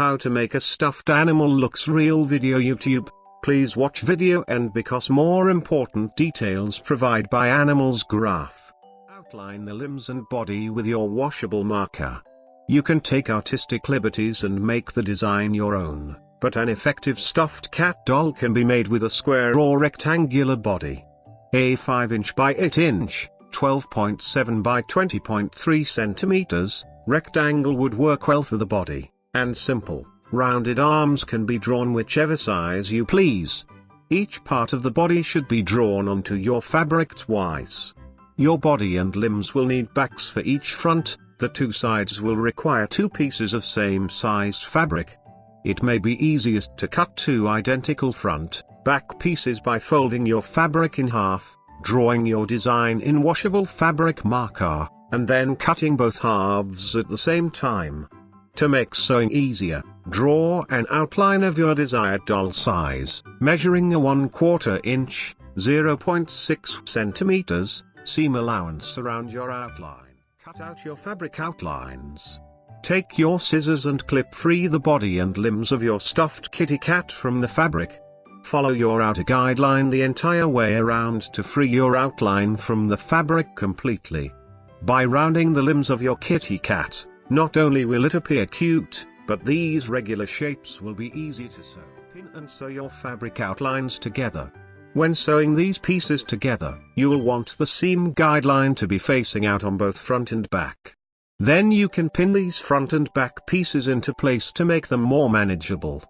how to make a stuffed animal looks real video YouTube. Please watch video end because more important details provide by animals graph. Outline the limbs and body with your washable marker. You can take artistic liberties and make the design your own, but an effective stuffed cat doll can be made with a square or rectangular body. A 5" by 8" 12.7 by 20.3 centimeters, rectangle would work well for the body, and simple, rounded arms can be drawn whichever size you please. Each part of the body should be drawn onto your fabric twice. Your body and limbs will need backs for each front, the two sides will require two pieces of same-sized fabric. It may be easiest to cut two identical front, back pieces by folding your fabric in half, drawing your design in washable fabric marker, and then cutting both halves at the same time. To make sewing easier, draw an outline of your desired doll size, measuring a 1/4 inch, 0.6 centimeters, seam allowance around your outline. Cut out your fabric outlines. Take your scissors and clip free the body and limbs of your stuffed kitty cat from the fabric. Follow your outer guideline the entire way around to free your outline from the fabric completely. By rounding the limbs of your kitty cat, not only will it appear cute, but these regular shapes will be easy to sew. Pin and sew your fabric outlines together. When sewing these pieces together, you will want the seam guideline to be facing out on both front and back. Then you can pin these front and back pieces into place to make them more manageable.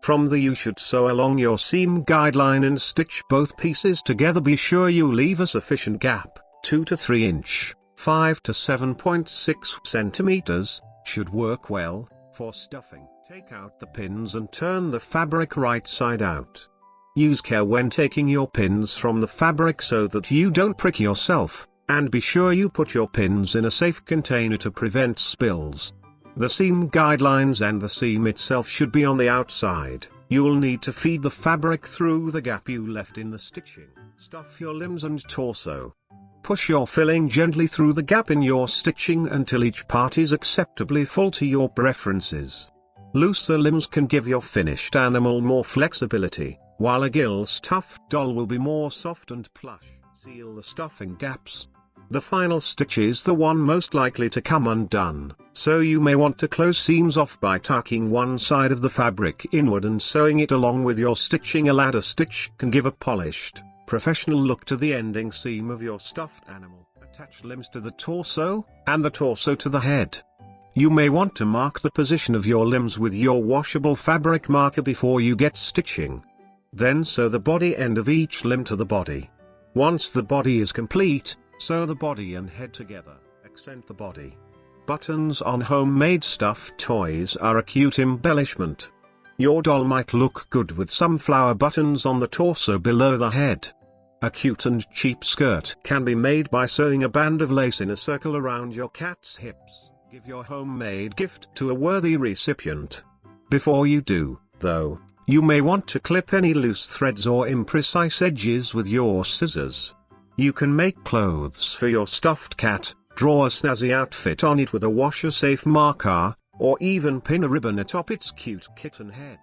From there you should sew along your seam guideline and stitch both pieces together. Be sure you leave a sufficient gap, 2 to 3 inch, 5 to 7.6 centimeters, should work well, for stuffing. Take out the pins and turn the fabric right side out. Use care when taking your pins from the fabric so that you don't prick yourself, and be sure you put your pins in a safe container to prevent spills. The seam guidelines and the seam itself should be on the outside. You'll need to feed the fabric through the gap you left in the stitching. Stuff your limbs and torso. Push your filling gently through the gap in your stitching until each part is acceptably full to your preferences. Looser limbs can give your finished animal more flexibility, while a gill stuffed doll will be more soft and plush. Seal the stuffing gaps. The final stitch is the one most likely to come undone, so you may want to close seams off by tucking one side of the fabric inward and sewing it along with your stitching. A ladder stitch can give a polished, professional look to the ending seam of your stuffed animal. Attach limbs to the torso, and the torso to the head. You may want to mark the position of your limbs with your washable fabric marker before you get stitching. Then sew the body end of each limb to the body. Once the body is complete, sew the body and head together. Accent the body. Buttons on homemade stuffed toys are a cute embellishment. Your doll might look good with some flower buttons on the torso below the head. A cute and cheap skirt can be made by sewing a band of lace in a circle around your cat's hips. Give your homemade gift to a worthy recipient. Before you do, though, you may want to clip any loose threads or imprecise edges with your scissors. You can make clothes for your stuffed cat, draw a snazzy outfit on it with a washer-safe marker, or even pin a ribbon atop its cute kitten head.